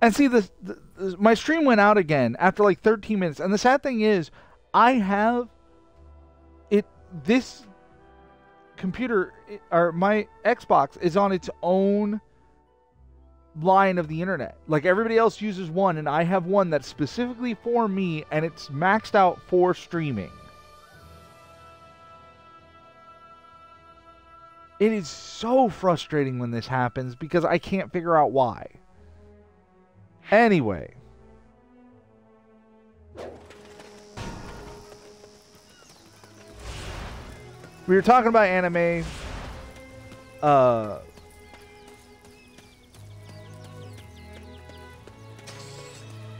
And see, my stream went out again after like 13 minutes. And the sad thing is, I have it. This computer, or my Xbox, is on its own line of the internet. Like everybody else uses one, and I have one that's specifically for me, and it's maxed out for streaming. It is so frustrating when this happens because I can't figure out why. Anyway. We were talking about anime.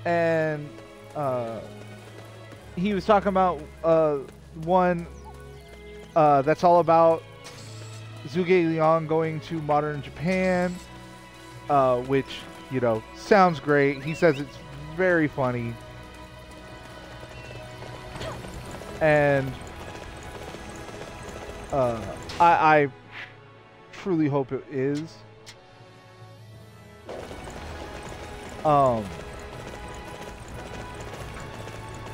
And he was talking about one that's all about Zhuge Liang going to modern Japan, which, you know, sounds great. He says it's very funny. And I truly hope it is.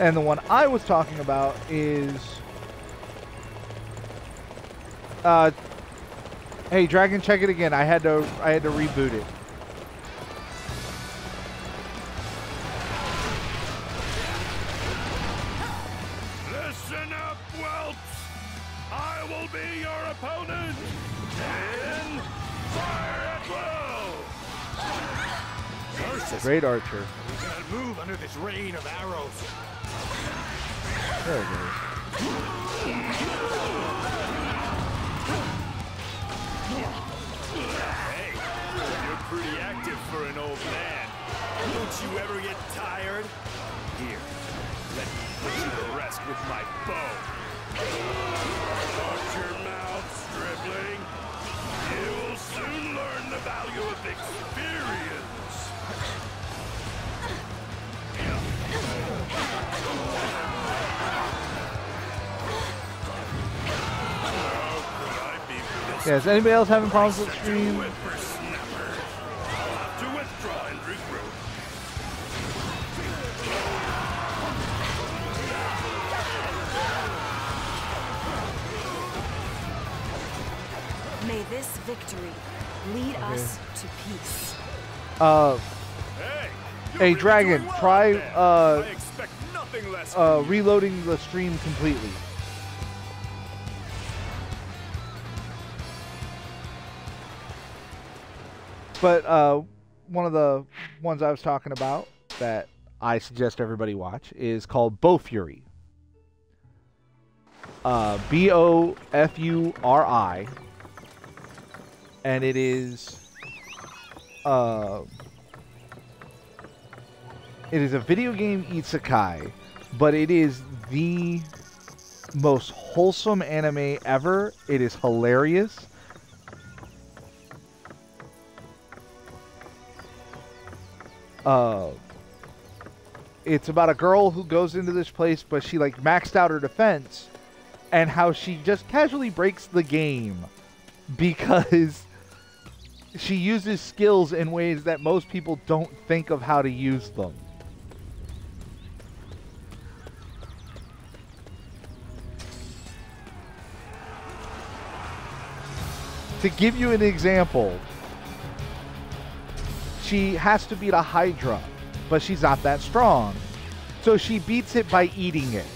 And the one I was talking about is hey, Dragon, check it again. I had to reboot it. Listen up, whelps! I will be your opponent in Fire at Will! Ursus, great archer. We cannot move under this rain of arrows. There it goes. Hey, you're pretty active for an old man. Don't you ever get tired? Here, let me put you to rest with my bow. Shut your mouth, stripling. You'll soon learn the value of experience. Yeah, is anybody else having problems with the stream? I'll have to withdraw and regroup. May this victory lead us to peace. Hey, Dragon, try I expect nothing less from you. reloading the stream completely. But one of the ones I was talking about that I suggest everybody watch is called Bofuri. Bofuri. And it is a video game isekai, but it is the most wholesome anime ever. It is hilarious. It's about a girl who goes into this place, but she like maxed out her defense, and how she just casually breaks the game because she uses skills in ways that most people don't think of how to use them. To give you an example, she has to beat a Hydra, but she's not that strong. So she beats it by eating it.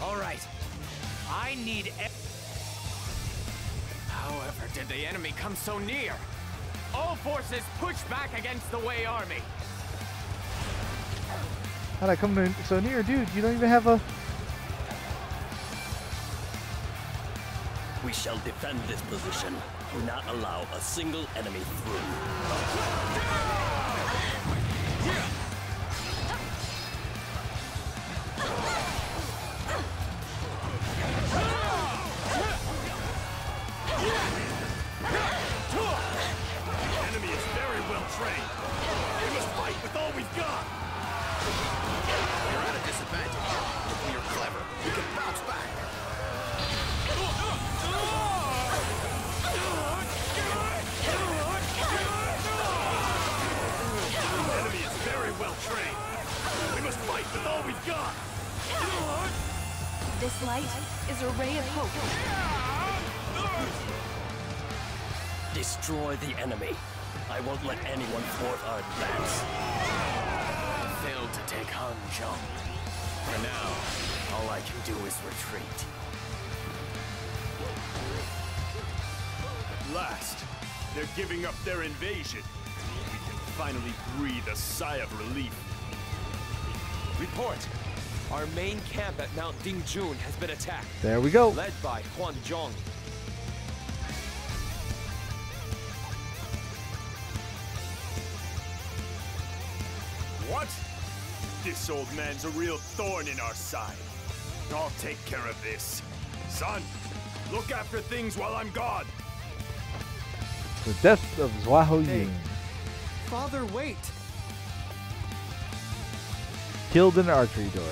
All right. I need... However, did the enemy come so near? All forces push back against the Wei army. How'd I come so near? Dude, you don't even have a... We shall defend this position. Do not allow a single enemy through. The enemy is very well trained. We must fight with all we've got. You're at a disadvantage. If we are clever, we can bounce back. This light is a ray of hope. Destroy the enemy. I won't let anyone thwart our advance. Failed to take Hanzhong. For now, all I can do is retreat. At last, they're giving up their invasion. We can finally breathe a sigh of relief. Report. Our main camp at Mount Dingjun has been attacked. There we go. Led by Huan Zhong. What? This old man's a real thorn in our side. I'll take care of this. Son, look after things while I'm gone. The death of Zhuo Hey. Yun. Father, wait! Killed in an archery duel.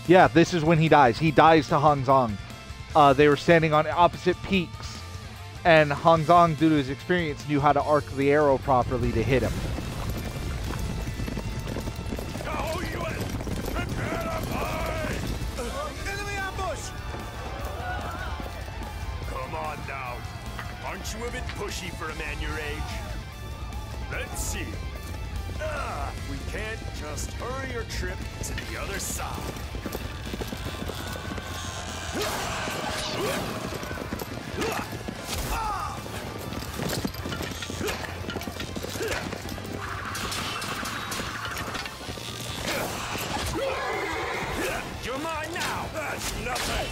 Yeah, this is when he dies. He dies to Hong Zong. They were standing on opposite peaks, and Hong Zong, due to his experience, knew how to arc the arrow properly to hit him. Go, Yuan! Prepare to fight! Enemy ambush! Come on now. Aren't you a bit pushy for a man your age? Let's see. We can't just hurry your trip to the other side. You're mine now! That's nothing!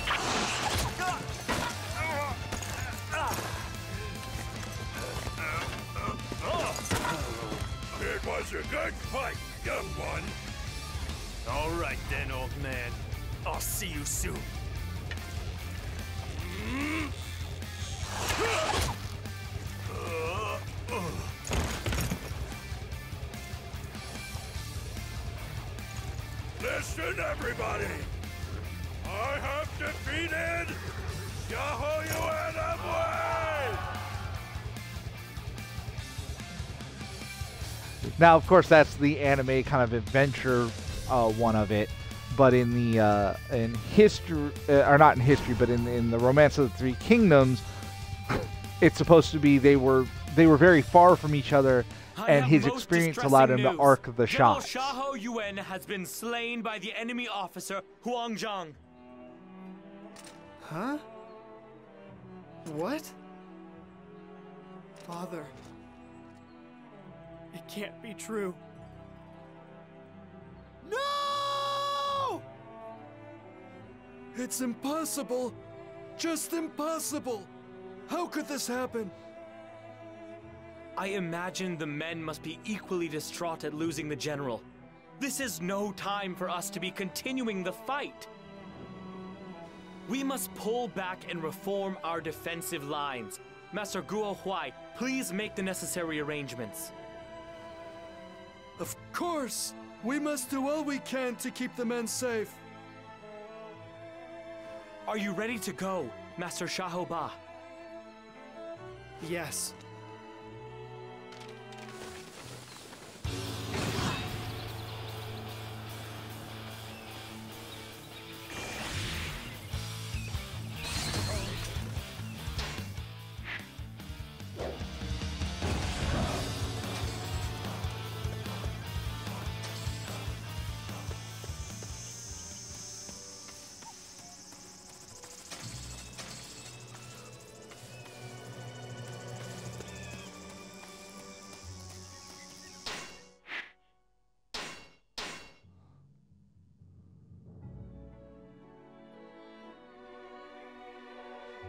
It was a good fight, young one. All right then, old man. I'll see you soon. Listen, everybody! I have defeated Xiahou Yuan of Wei! Now, of course, that's the anime kind of adventure one of it, but in the in history, or not in history, but in the Romance of the Three Kingdoms, it's supposed to be they were very far from each other, and his experience allowed him to arc the shots. Xiahou Yuan has been slain by the enemy officer Huang Zhang. Huh? What? Father. It can't be true. No! It's impossible. Just impossible. How could this happen? I imagine the men must be equally distraught at losing the general. This is no time for us to be continuing the fight. We must pull back and reform our defensive lines. Master Guo Huai, please make the necessary arrangements. Of course! We must do all we can to keep the men safe. Are you ready to go, Master Xiahou Ba? Yes.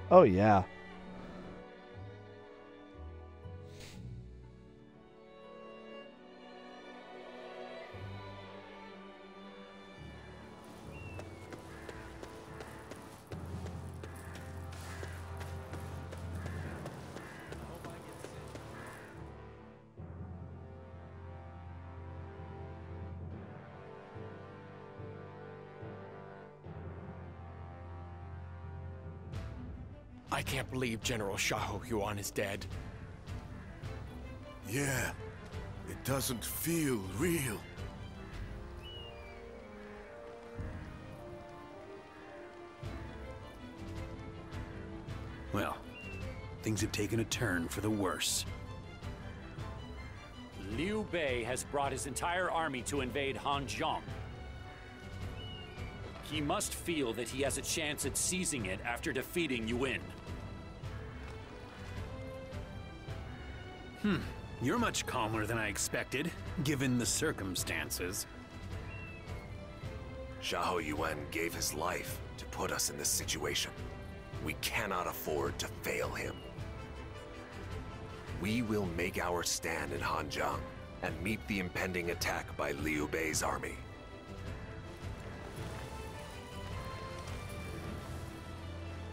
Oh yeah. I can't believe General Xiahou Yuan is dead. Yeah, it doesn't feel real. Well, things have taken a turn for the worse. Liu Bei has brought his entire army to invade Hanzhong. He must feel that he has a chance at seizing it after defeating Yuan. You're much calmer than I expected, given the circumstances. Xiahou Yuan gave his life to put us in this situation. We cannot afford to fail him. We will make our stand in Hanzhong and meet the impending attack by Liu Bei's army.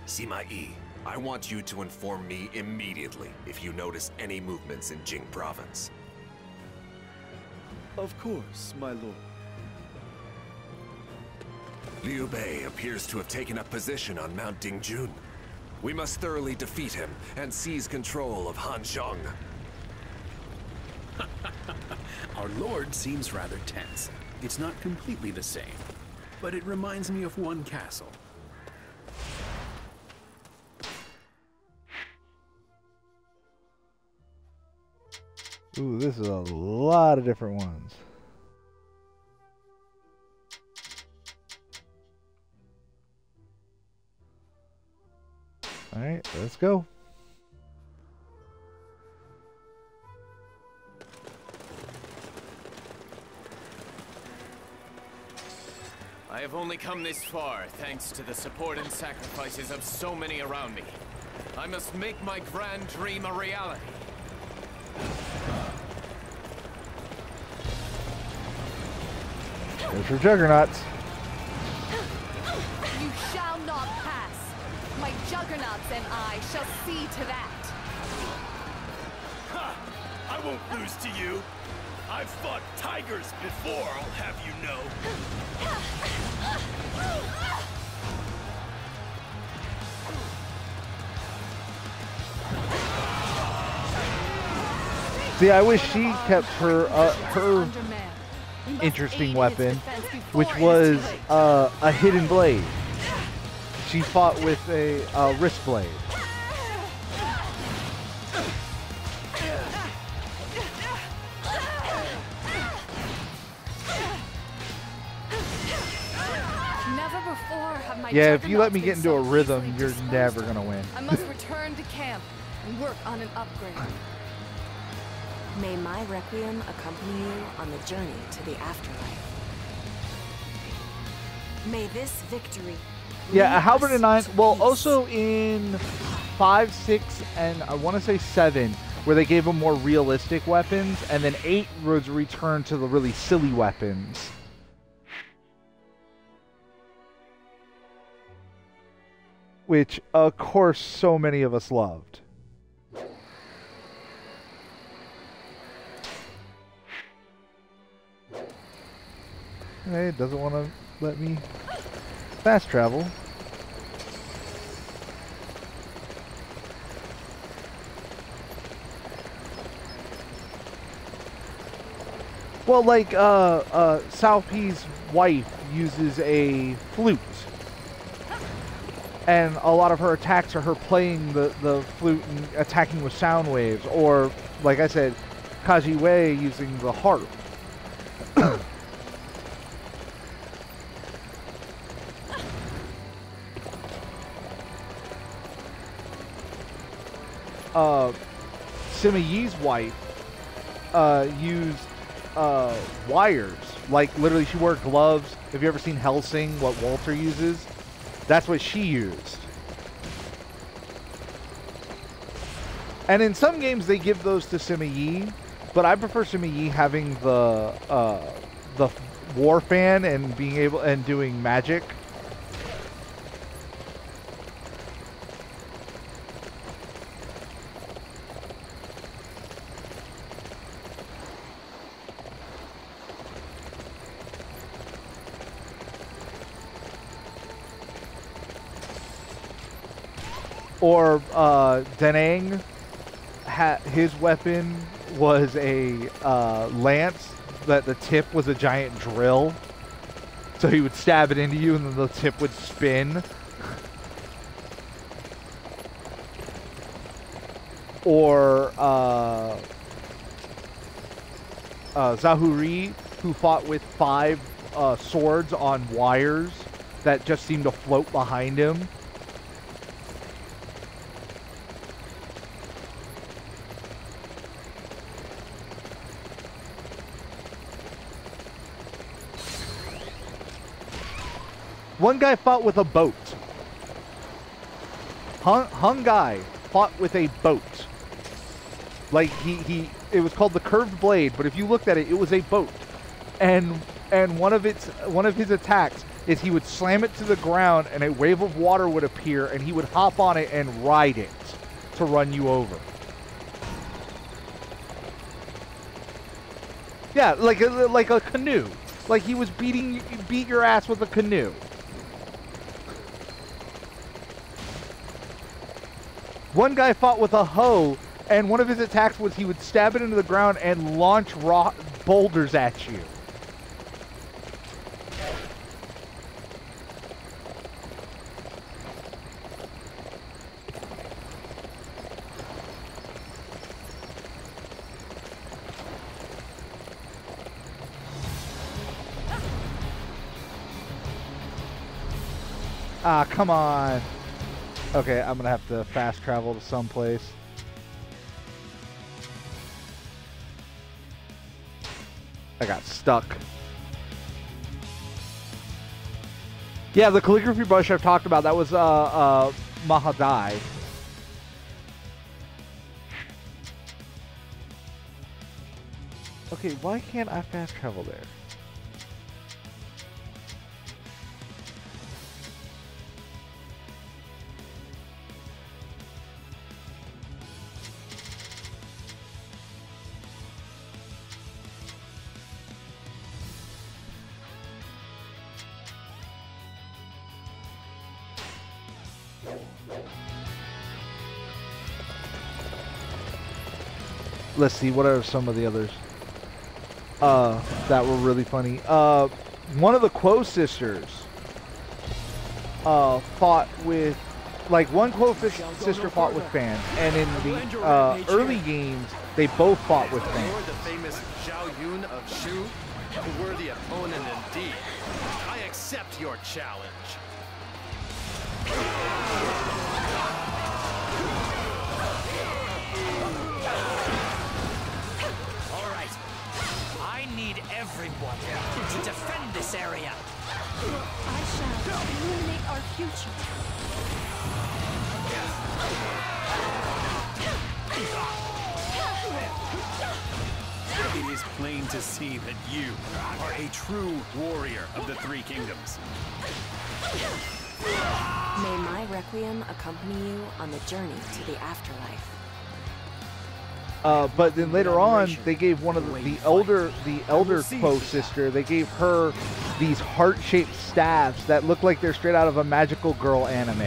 Sima Yi, I want you to inform me immediately if you notice any movements in Jing province. Of course, my lord. Liu Bei appears to have taken up position on Mount Dingjun. We must thoroughly defeat him and seize control of Hanzhong. Our lord seems rather tense. It's not completely the same, but it reminds me of one castle. Ooh, this is a lot of different ones. All right, let's go. I have only come this far thanks to the support and sacrifices of so many around me. I must make my grand dream a reality. There's your juggernauts. You shall not pass. My juggernauts and I shall see to that. Ha! I won't lose to you. I've fought tigers before, I'll have you know. See, I wish she kept her interesting weapon, which was a hidden blade. She fought with a wrist blade. Never before have my Yeah, if you let juggernauts me been get into so a rhythm, easily you're disposed never of. gonna win. I must return to camp and work on an upgrade. May my requiem accompany you on the journey to the afterlife. May this victory. Yeah, a halberd in 9. Well, peace. also in 5, 6, and I want to say 7, where they gave them more realistic weapons, and then 8 was a return to the really silly weapons. Which, of course, so many of us loved. Hey, it doesn't want to let me fast travel. Well, like, Cao Pi's wife uses a flute. And a lot of her attacks are her playing the flute and attacking with sound waves. Or, like I said, Kaji Wei using the harp. Sima Yi's wife used wires. Like, literally, she wore gloves. Have you ever seen Hellsing, what Walter uses? That's what she used. And in some games, they give those to Sima Yi, but I prefer Sima Yi having the war fan and being able and doing magic. Or Denang, his weapon was a lance that the tip was a giant drill. So he would stab it into you and then the tip would spin. Or Zahuri, who fought with 5 swords on wires that just seemed to float behind him. One guy fought with a boat. Hung guy fought with a boat. Like it was called the Curved Blade, but if you looked at it, it was a boat. And one of his attacks is he would slam it to the ground and a wave of water would appear and he would hop on it and ride it to run you over. Yeah, like a canoe. Like he was beat your ass with a canoe. One guy fought with a hoe, and one of his attacks was he would stab it into the ground and launch boulders at you. Ah, come on. Okay, I'm gonna have to fast travel to someplace. I got stuck. Yeah, the calligraphy brush I've talked about, that was Mahadai. Okay, why can't I fast travel there? Let's see, what are some of the others that were really funny? One of the Quo sisters fought with, like, one Quo sister fought with fans, and in the early games, they both fought with fans. You're the famous Zhao Yun of Shu, a worthy opponent indeed. I accept your challenge. Everyone to defend this area. I shall illuminate our future. It is plain to see that you are a true warrior of the 3 kingdoms. May my requiem accompany you on the journey to the afterlife. But then later on, they gave one of the elder Quo sister, they gave her these heart-shaped staffs that look like they're straight out of a Magical Girl anime.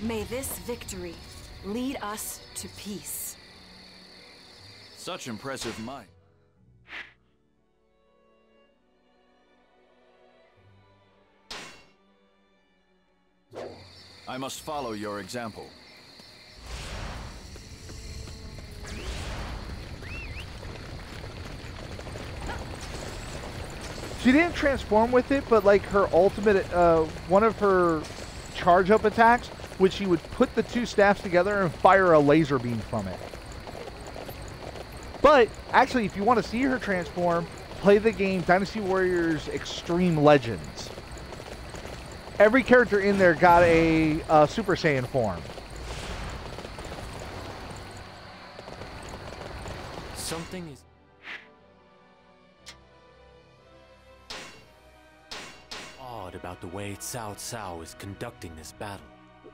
May this victory lead us to peace. Such impressive might. I must follow your example. She didn't transform with it, but like her ultimate, one of her charge-up attacks, which she would put the 2 staffs together and fire a laser beam from it. But actually, if you want to see her transform, play the game Dynasty Warriors Extreme Legends. Every character in there got a Super Saiyan form. Something is odd about the way Cao Cao is conducting this battle.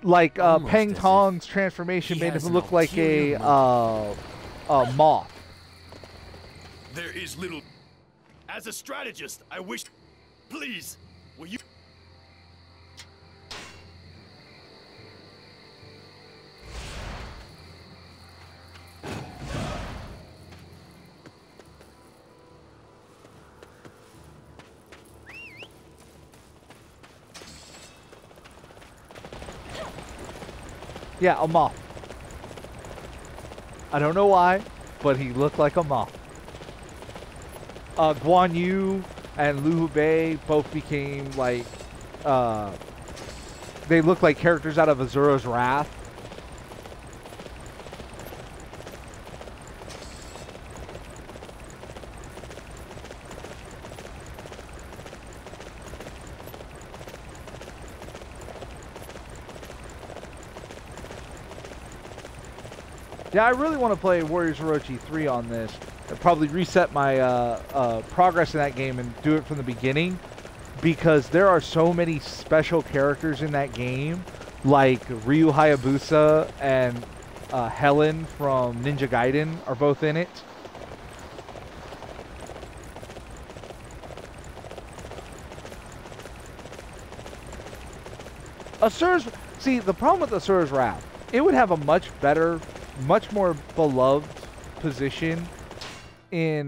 Like Peng Tong's transformation made him look like a moth. There is little. As a strategist, I wish... Please, will you... Yeah, a moth. I don't know why, but he looked like a moth. Guan Yu and Lu Bei both became like, they look like characters out of Azura's Wrath. Yeah, I really want to play Warriors Orochi 3 on this. I'd probably reset my progress in that game and do it from the beginning, because there are so many special characters in that game, like Ryu Hayabusa and Helen from Ninja Gaiden are both in it. See, the problem with Asura's Wrath, it would have a much better, much more beloved position in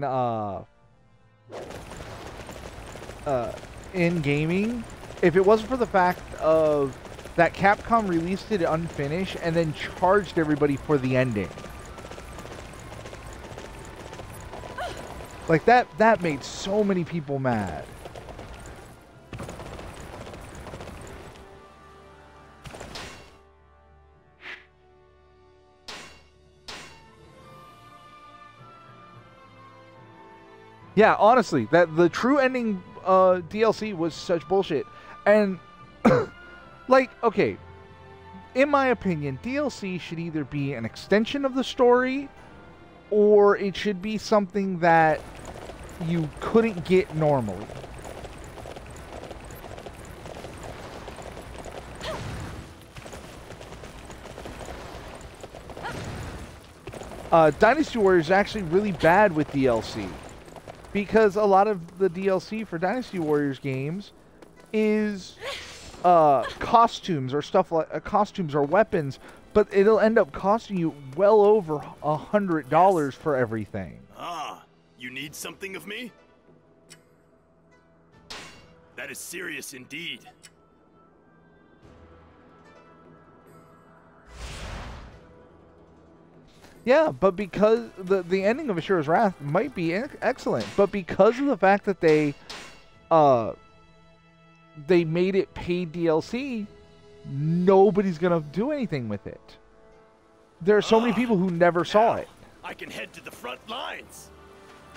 gaming if it wasn't for the fact of that Capcom released it unfinished and then charged everybody for the ending. Like that made so many people mad. Yeah, honestly, that the true ending DLC was such bullshit. And like, okay, in my opinion, DLC should either be an extension of the story or it should be something that you couldn't get normally. Dynasty Warriors is actually really bad with DLC, because a lot of the DLC for Dynasty Warriors games is costumes or stuff like costumes or weapons, but it'll end up costing you well over $100 for everything. Ah, you need something of me? That is serious indeed. Yeah, but because the ending of Asura's Wrath might be excellent, but because of the fact that they made it paid DLC, nobody's gonna do anything with it. There are so many people who never saw it. I can head to the front lines.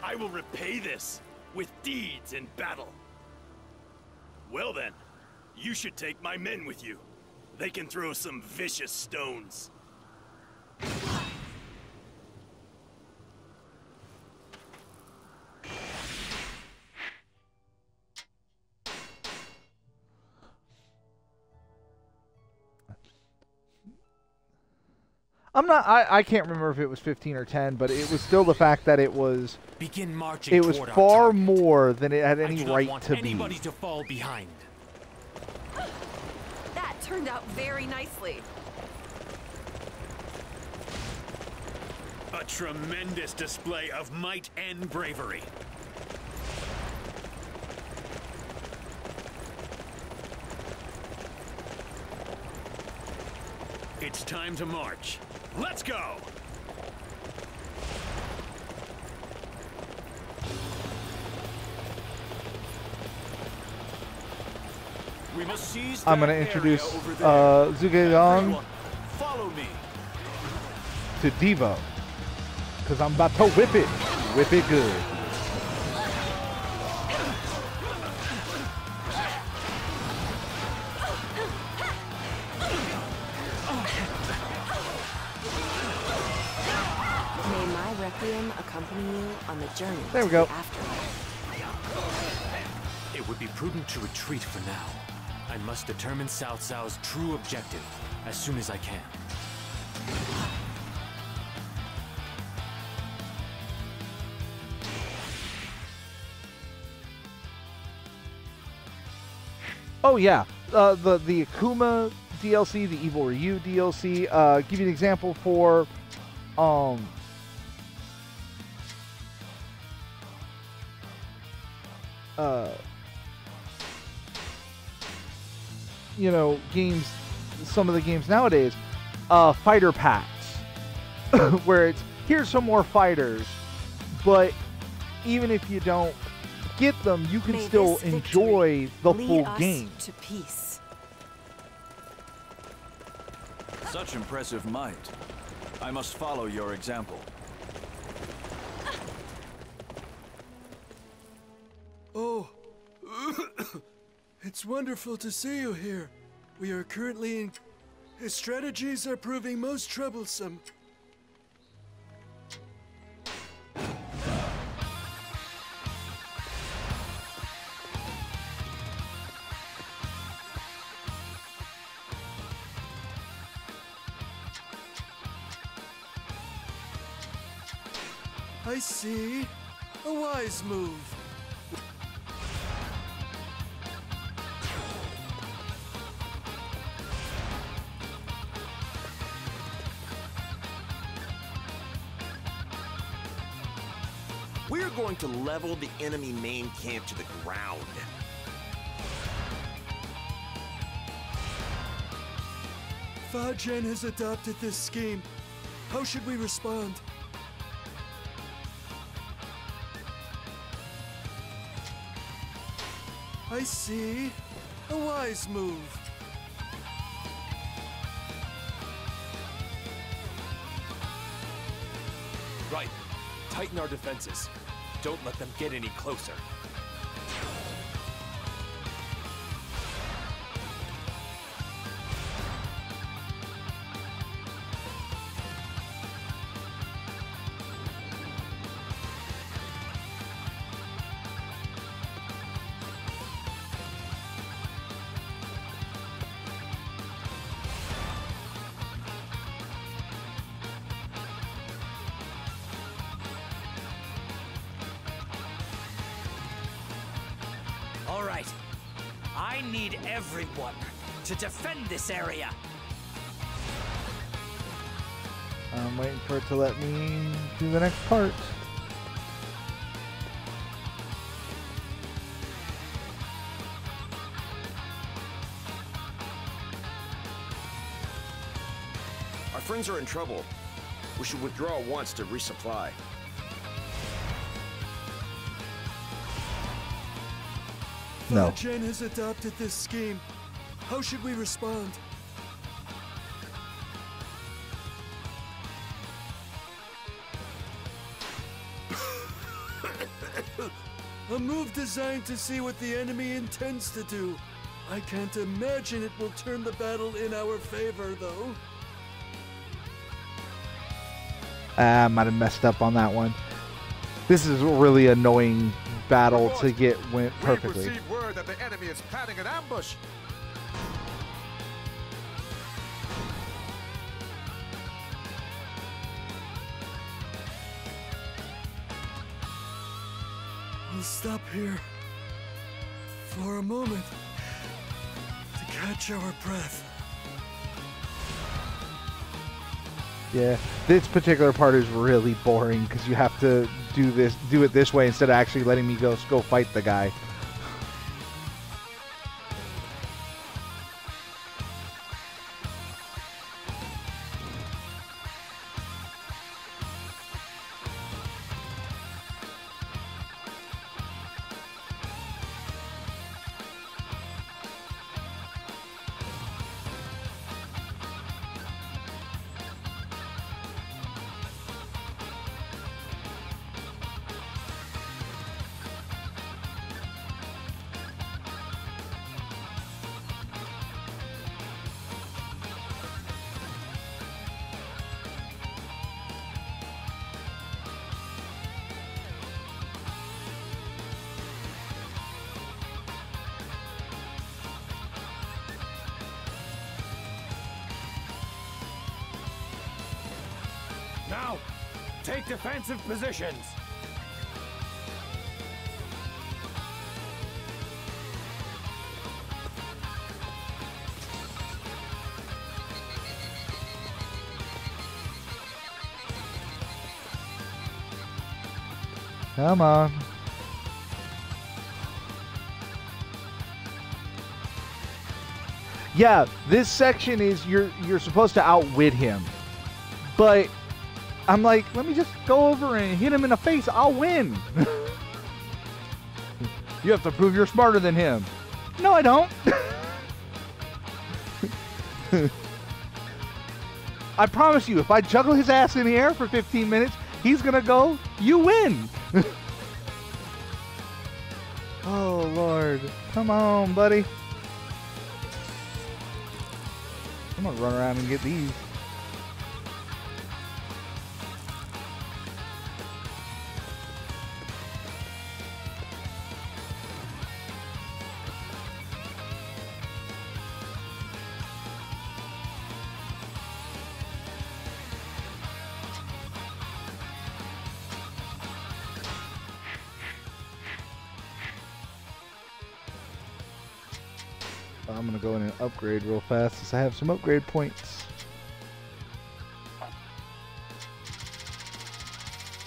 I will repay this with deeds in battle. Well then, you should take my men with you. They can throw some vicious stones. I can't remember if it was 15 or 10, but it was still the fact that it was Begin marching. It was far more than it had any right to be. Anybody to fall behind. That turned out very nicely. A tremendous display of might and bravery. It's time to march. Let's go! We must seize I'm going to introduce Zhuge Follow me to Devo, because I'm about to whip it good. Accompany you on the journey. There we go. It would be prudent to retreat for now. I must determine Cao Cao's true objective as soon as I can. Oh yeah, the Akuma DLC, the Evil Ryu DLC. Give you an example for, you know, games. Some of the games nowadays, fighter packs, where it's here's some more fighters, but even if you don't get them, you can still enjoy the full game. To peace. Such impressive might. I must follow your example. Oh, it's wonderful to see you here. We are currently in... His strategies are proving most troublesome. I see. A wise move. We're going to level the enemy main camp to the ground. Fa Zhen has adopted this scheme. How should we respond? I see. A wise move. Right. Tighten our defenses. Don't let them get any closer. All right. I need everyone to defend this area. I'm waiting for it to let me do the next part. Our friends are in trouble. We should withdraw once to resupply. No. Fa Zhen has adopted this scheme. How should we respond? A move designed to see what the enemy intends to do. I can't imagine it will turn the battle in our favor, though. I might have messed up on that one. This is a really annoying battle to get went perfectly. We received word that the enemy is planning an ambush. We'll stop here for a moment to catch our breath. Yeah, this particular part is really boring because you have to do it this way instead of actually letting me go fight the guy. Now, take defensive positions. Come on. Yeah, this section is you're supposed to outwit him. But I'm like, let me just go over and hit him in the face. I'll win. You have to prove you're smarter than him. No, I don't. I promise you, if I juggle his ass in the air for 15 minutes, he's going to go, you win. Oh, Lord. Come on, buddy. I'm going to run around and get these. I'm going to go in and upgrade real fast since I have some upgrade points.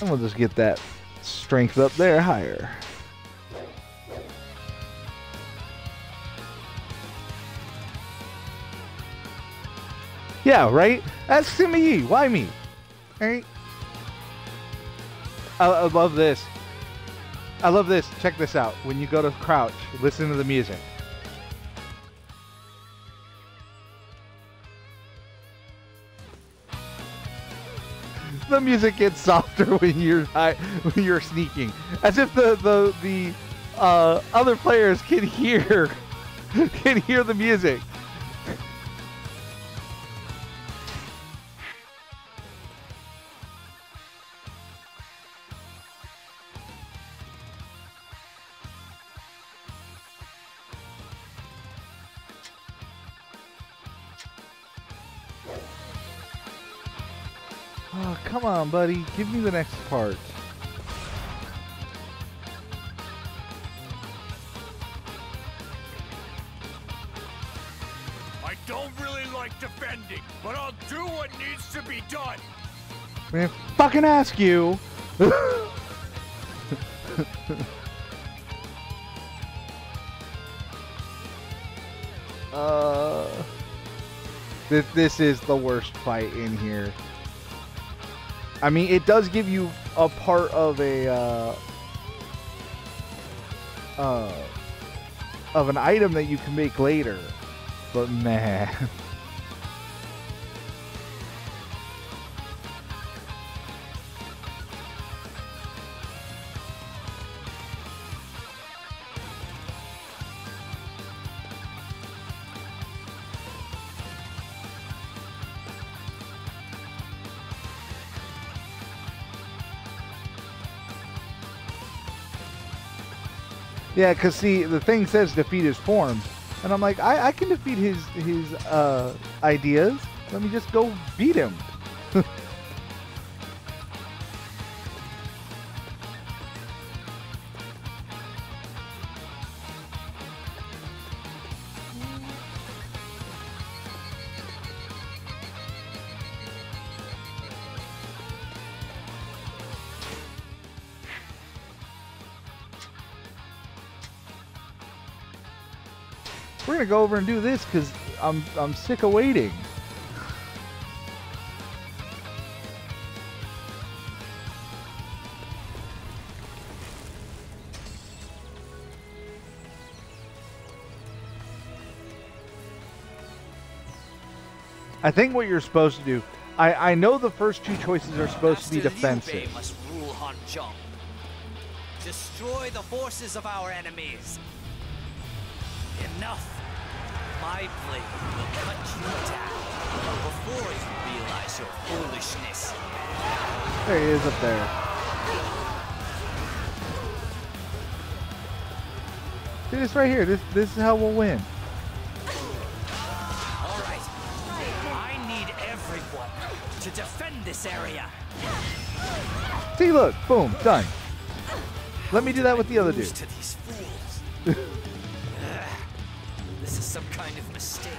And we'll just get that strength up there higher. Yeah, right? That's Sima Yi. Why me? Alright? I love this. I love this. Check this out. When you go to crouch, listen to the music. The music gets softer when you're sneaking, as if the other players can hear the music. Oh, come on, buddy. Give me the next part. I don't really like defending, but I'll do what needs to be done. Man, fucking ask you. This is the worst fight in here. I mean, it does give you a part of an item that you can make later, but man. Yeah, because see, the thing says defeat his forms. And I'm like, I can defeat his ideas. Let me just go beat him. We're gonna go over and do this because I'm sick of waiting. I think what you're supposed to do, I know the first two choices are supposed to be defensive. Liu Bei must rule Hanzhong. Destroy the forces of our enemies. Enough. My blade will cut you down before you realize your foolishness. There he is up there. See this right here. This is how we'll win. All right. I need everyone to defend this area. See, look, boom, done. Let me do that with the other dude. To these fools. This is some kind of mistake.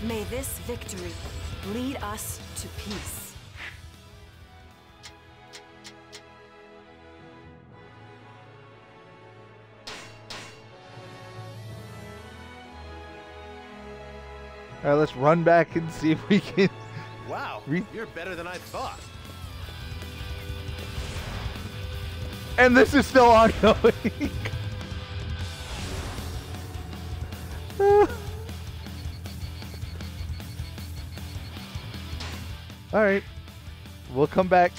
May this victory lead us to peace. All right, let's run back and see if we can. Wow, you're better than I thought. And this is still ongoing. All right, we'll come back.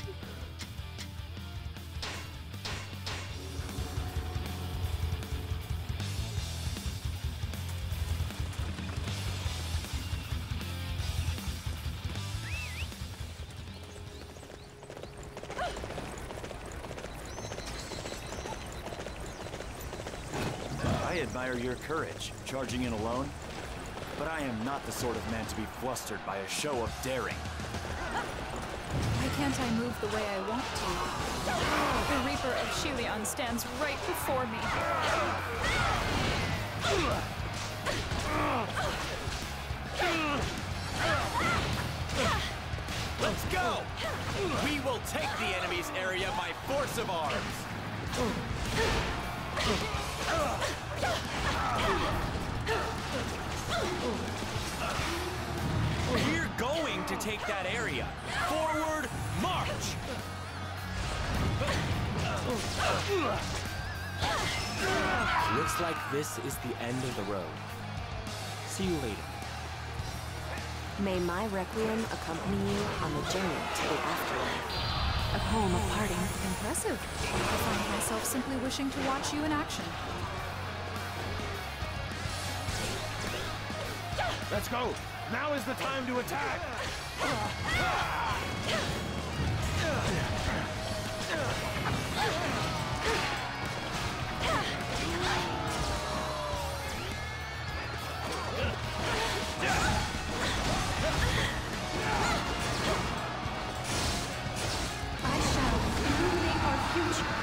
I admire your courage, charging in alone. But I am not the sort of man to be flustered by a show of daring. Why can't I move the way I want to? The Reaper of Shelion stands right before me. Let's go! We will take the enemy's area by force of arms! We're going to take that area. Forward, march! Looks like this is the end of the road. See you later. May my requiem accompany you on the journey to the afterlife. A poem of parting. Impressive. I find myself simply wishing to watch you in action. Let's go! Now is the time to attack! I shall illuminate our future.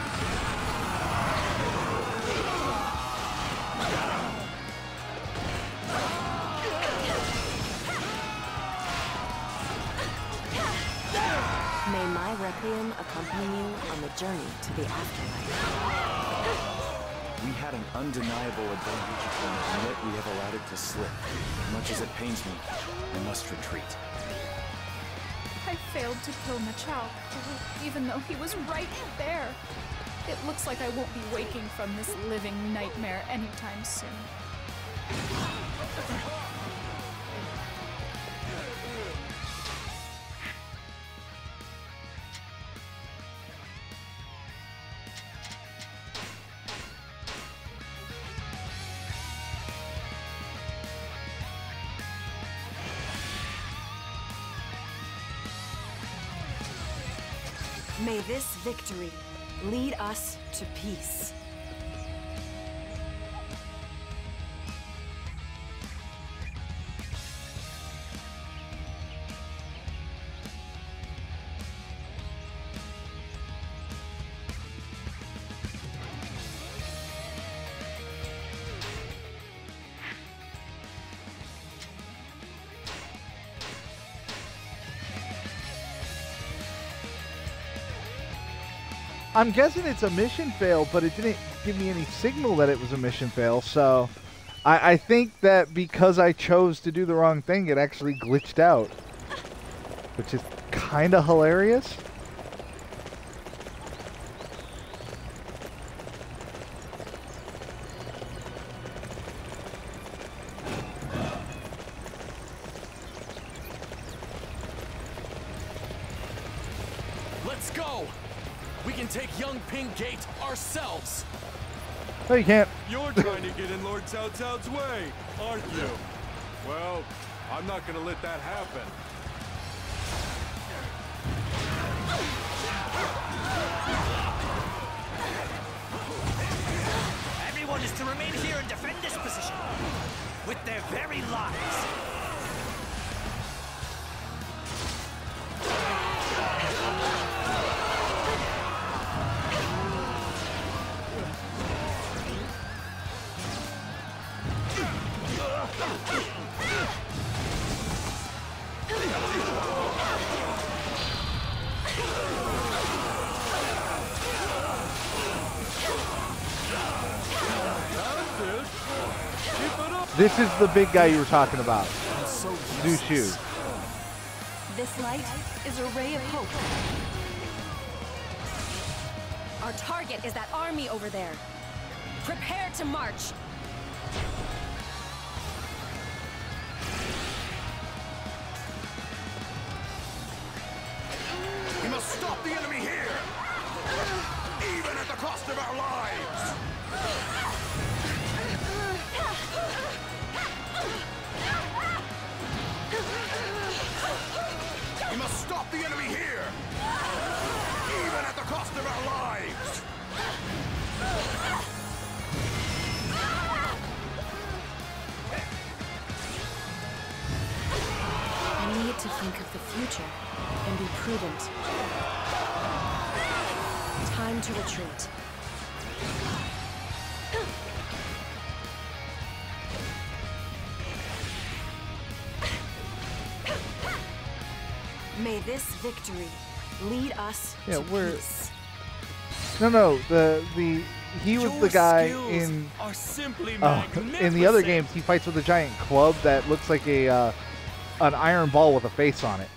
May my requiem accompany you on the journey to the afterlife. We had an undeniable advantage, and yet we have allowed it to slip. Much as it pains me, I must retreat. I failed to kill Machao, even though he was right there. It looks like I won't be waking from this living nightmare anytime soon. May this victory lead us to peace. I'm guessing it's a mission fail, but it didn't give me any signal that it was a mission fail, so I think that because I chose to do the wrong thing, it actually glitched out, which is kind of hilarious. Let's go! We can take Young Ping Gate ourselves! No, you can't. You're trying to get in Lord Cao Cao's way, aren't you? Well, I'm not gonna let that happen. Everyone is to remain here and defend this position with their very lives. This is the big guy you were talking about. New shoes. This light is a ray of hope. Our target is that army over there. Prepare to march. We must stop the enemy here, even at the cost of our lives. We must stop the enemy here, even at the cost of our lives. I need to think of the future and be prudent. Time to retreat. May this victory lead us to peace. No, he was the guy in are simply in the other games. He fights with a giant club that looks like an iron ball with a face on it.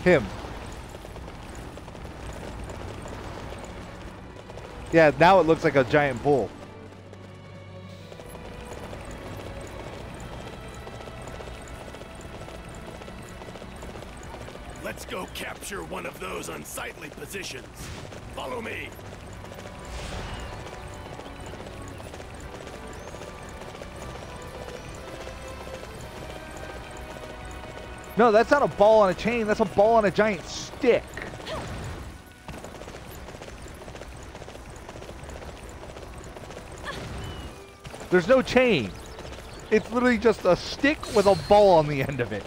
Him. Yeah, now it looks like a giant bull. Let's go capture one of those unsightly positions. Follow me. No, that's not a ball on a chain. That's a ball on a giant stick. There's no chain. It's literally just a stick with a ball on the end of it.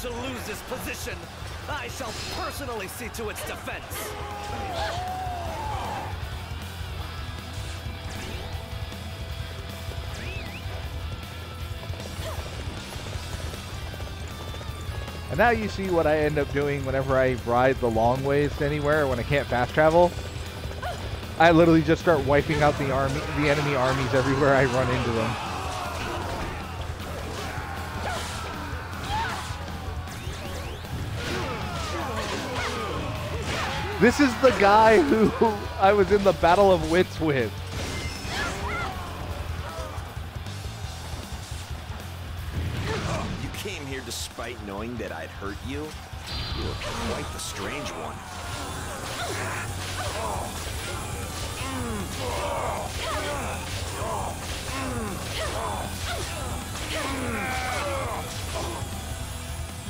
To lose this position, I shall personally see to its defense. And now you see what I end up doing whenever I ride the long ways to anywhere when I can't fast travel. I literally just start wiping out the enemy armies everywhere I run into them. This is the guy who I was in the Battle of Wits with. You came here despite knowing that I'd hurt you? You're quite the strange one.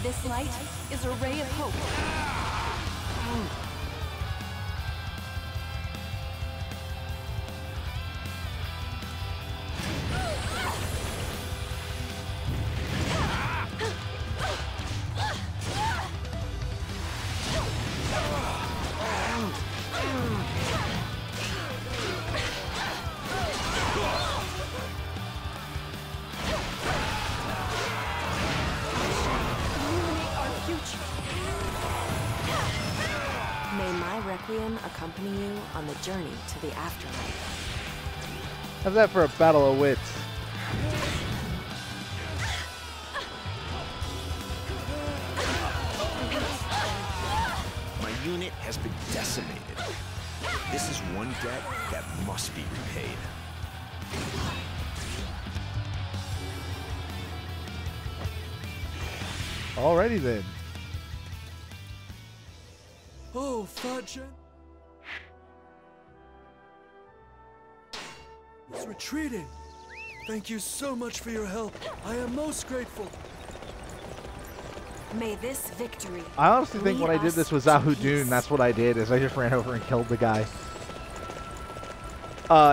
This light is a ray of hope. Requiem accompany you on the journey to the afterlife. How's that for a battle of wits? My unit has been decimated. This is one debt that must be repaid. Alrighty then. Oh, Fadjan. It's retreating. Thank you so much for your help. I am most grateful. May this victory. I honestly think lead when I did us this with to Zahudun, peace. that's what I did, is I just ran over and killed the guy.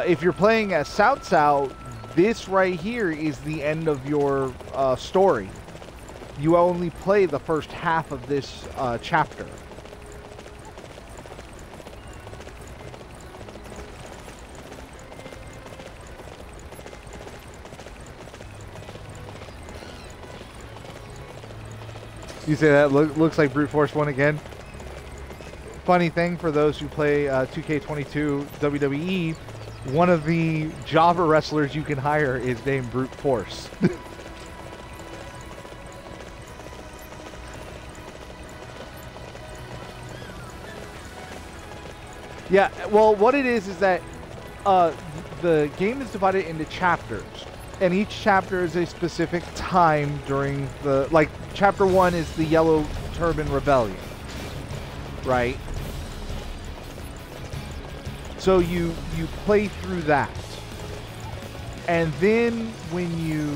If you're playing as Cao Cao, this right here is the end of your story. You only play the first half of this chapter. You say that looks like Brute Force 1 again. Funny thing for those who play 2K22 WWE, one of the Java wrestlers you can hire is named Brute Force. Yeah, well, what it is that the game is divided into chapters. And each chapter is a specific time during the... Like, Chapter 1 is the Yellow Turban Rebellion. Right? So you play through that. And then when you...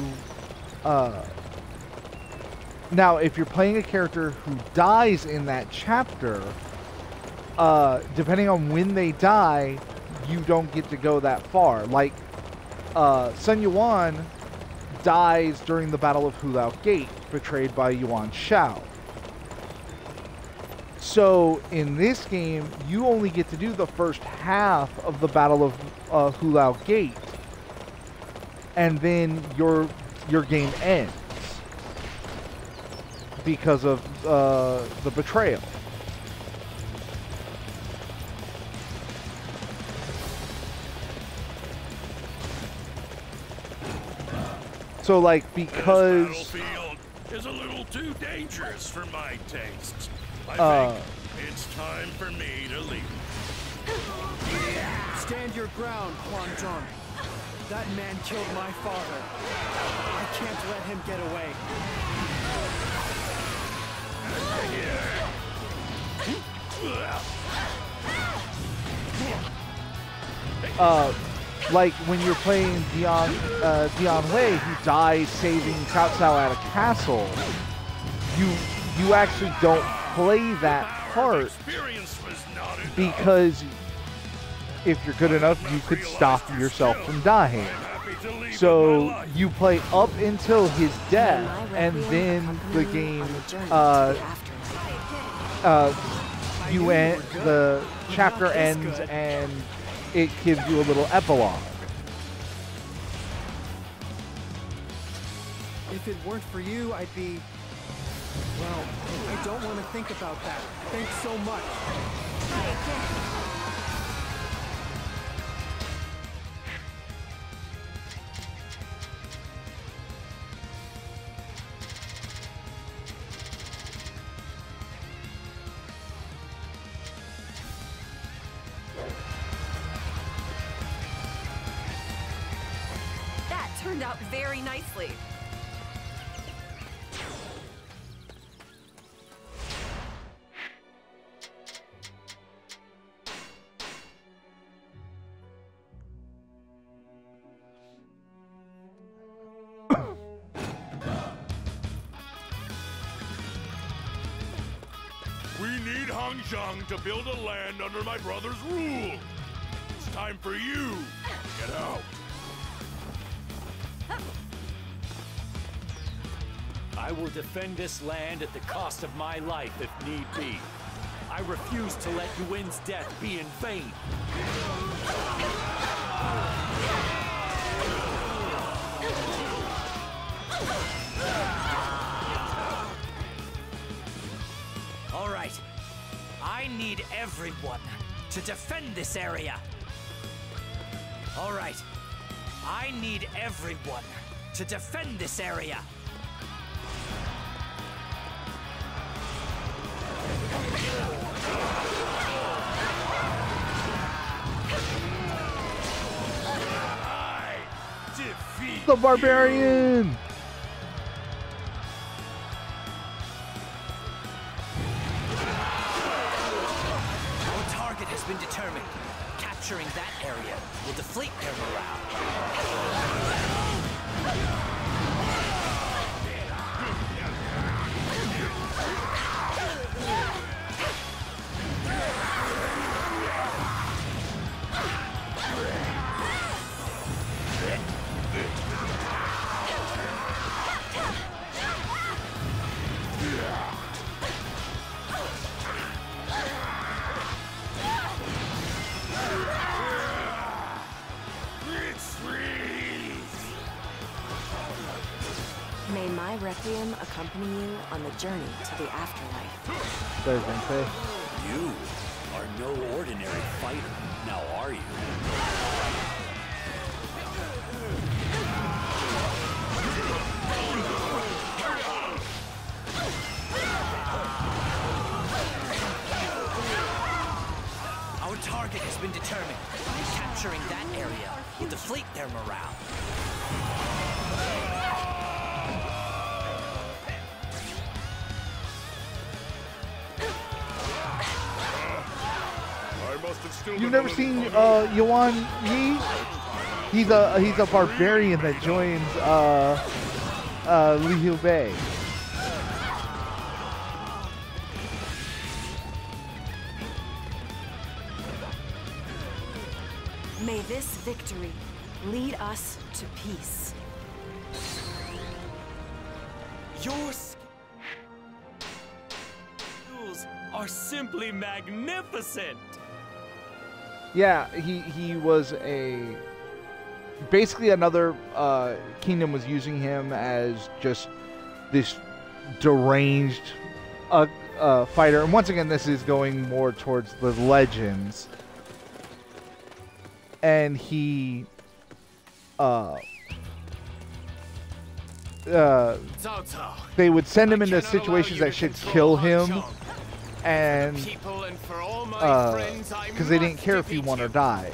now, if you're playing a character who dies in that chapter, depending on when they die, you don't get to go that far. Like... Sun Yuan dies during the Battle of Hulao Gate, betrayed by Yuan Shao. So in this game, you only get to do the first half of the Battle of Hulao Gate, and then your game ends because of the betrayal. So, like, because... This battlefield is a little too dangerous for my tastes. I think it's time for me to leave. Stand your ground, Huan Zhong. That man killed my father. I can't let him get away. Like when you're playing Dian Wei, who dies saving Cao Cao at a castle, you actually don't play that part because if you're good enough, you could stop yourself from dying. So you play up until his death, and then the game, the chapter ends and it gives you a little epilogue. If it weren't for you, I'd be... Well, I don't want to think about that. Thanks so much. That turned out very nicely. We need Hangzhang to build a land under my brother's rule. It's time for you to get out. I will defend this land at the cost of my life if need be. I refuse to let Yuin's death be in vain. All right. I need everyone to defend this area. All right. I need everyone to defend this area. The barbarian! Our target has been determined. Capturing that area will deflate their morale. May my requiem accompany you on the journey to the afterlife. You are no ordinary fighter, now are you? Our target has been determined. Capturing that area will deflate their morale. You've never seen Yuan Yi? He's a barbarian that joins Li Hu Bei. May this victory lead us to peace. Your skills are simply magnificent. Yeah, he was basically another kingdom was using him as just this deranged fighter. And once again, this is going more towards the legends. And he they would send him into situations that should kill him, and because they didn't care if he won or died.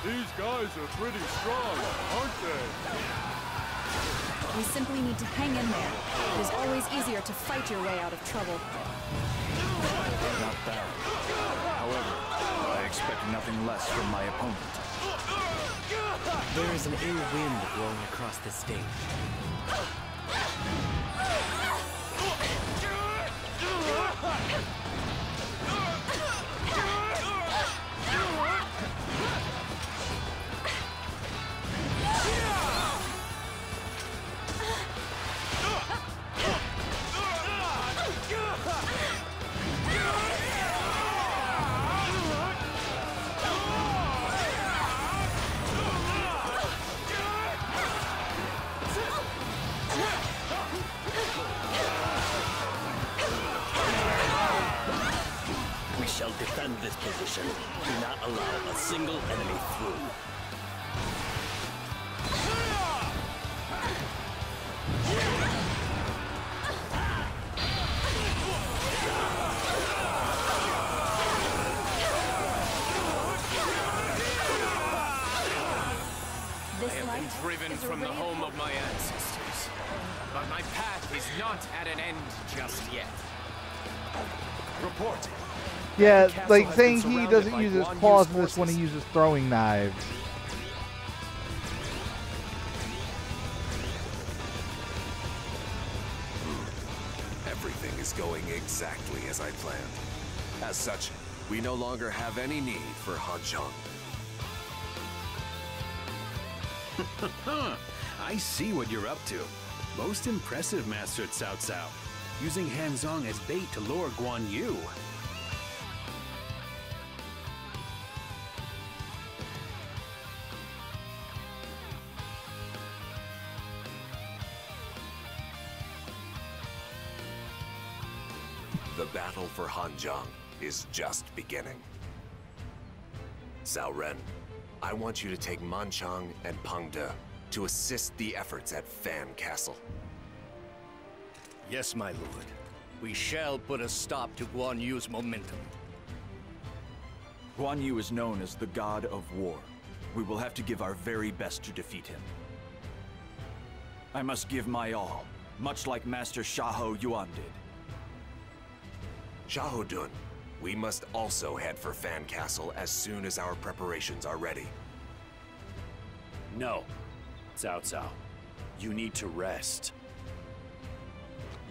These guys are pretty strong, aren't they? We simply need to hang in there. It is always easier to fight your way out of trouble. Not bad. However, I expect nothing less from my opponent. There is an ill wind blowing across the stage. We shall defend this position. Do not allow a single enemy through. I have been driven from the home of my ancestors, but my path is not at an end just yet. Report. Yeah, like saying he doesn't use his claws in this when he uses throwing knives. Everything is going exactly as I planned. As such, we no longer have any need for Han Zhong. I see what you're up to. Most impressive, Master Cao Cao. Using Han Zhong as bait to lure Guan Yu. battle for Hanzhong is just beginning. Cao Ren, I want you to take Manchang and Peng De to assist the efforts at Fan Castle. Yes, my lord. We shall put a stop to Guan Yu's momentum. Guan Yu is known as the God of War. We will have to give our very best to defeat him. I must give my all, much like Master Xiahou Yuan did. Xiahou Dun, we must also head for Fan Castle as soon as our preparations are ready. No, Cao Cao. You need to rest.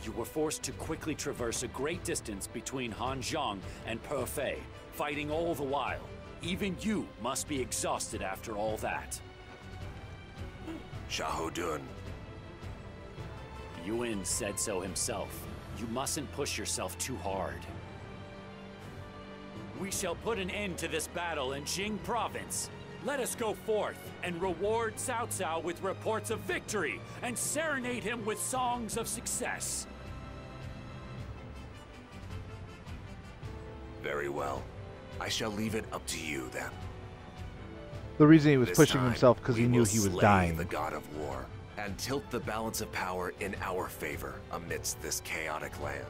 You were forced to quickly traverse a great distance between Hanzhong and Perfei, fighting all the while. Even you must be exhausted after all that. Xiahou Dun. Yuan said so himself. You mustn't push yourself too hard. We shall put an end to this battle in Jing Province. Let us go forth and reward Cao Cao with reports of victory and serenade him with songs of success. Very well. I shall leave it up to you then. The reason he was This pushing time, himself because he we knew will he was slay dying. the God of War and tilt the balance of power in our favor amidst this chaotic land.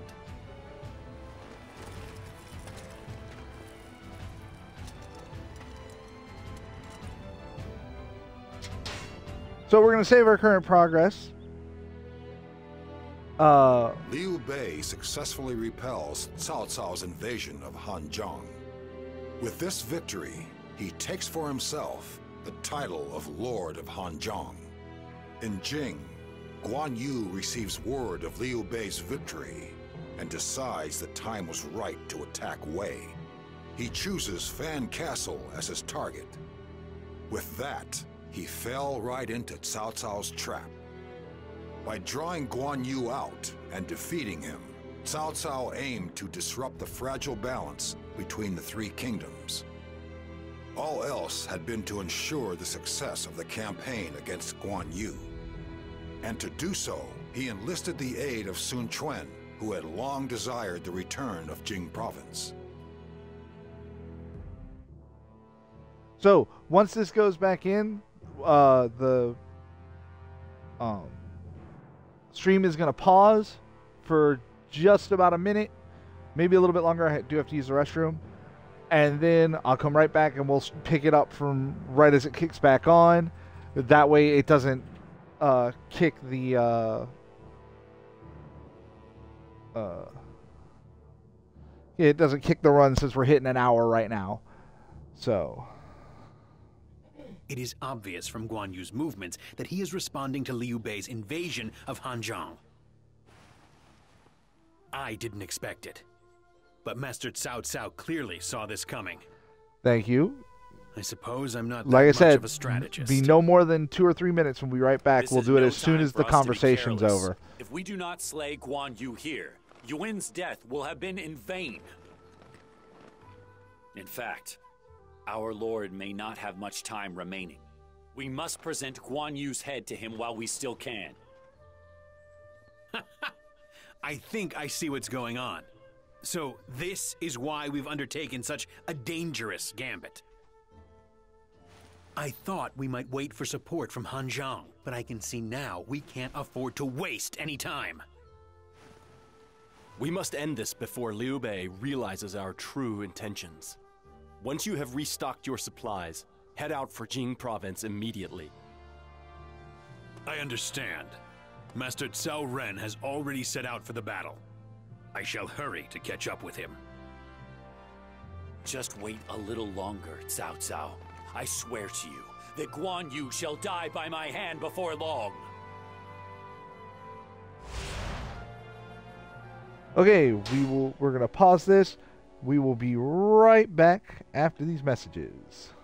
So we're going to save our current progress. Liu Bei successfully repels Cao Cao's invasion of Hanzhong. With this victory, he takes for himself the title of Lord of Hanzhong. In Jing, Guan Yu receives word of Liu Bei's victory and decides the time was right to attack Wei. He chooses Fan Castle as his target. With that, he fell right into Cao Cao's trap. By drawing Guan Yu out and defeating him, Cao Cao aimed to disrupt the fragile balance between the three kingdoms. All else had been to ensure the success of the campaign against Guan Yu. And to do so, he enlisted the aid of Sun Quan, who had long desired the return of Jing Province. So once this goes back in, the stream is going to pause for just about a minute, maybe a little bit longer. I do have to use the restroom, and then I'll come right back and we'll pick it up from right as it kicks back on. That way it doesn't kick the it doesn't kick the run since we're hitting an hour right now. So it is obvious from Guan Yu's movements that he is responding to Liu Bei's invasion of Hanzhong. I didn't expect it, but Master Cao Cao clearly saw this coming. Thank you. I suppose I'm not Like I that much said, of a strategist. be no more than 2 or 3 minutes when we right back. This We'll is do it no as soon time as for the us to be conversation's careless. over. If we do not slay Guan Yu here, Yuan's death will have been in vain. In fact, our Lord may not have much time remaining. We must present Guan Yu's head to him while we still can. I think I see what's going on. So this is why we've undertaken such a dangerous gambit. I thought we might wait for support from Hanzhong, but I can see now we can't afford to waste any time. We must end this before Liu Bei realizes our true intentions. Once you have restocked your supplies, head out for Jing Province immediately. I understand. Master Cao Ren has already set out for the battle. I shall hurry to catch up with him. Just wait a little longer, Cao Cao. I swear to you that Guan Yu shall die by my hand before long. Okay, we're going to pause this. We will be right back after these messages.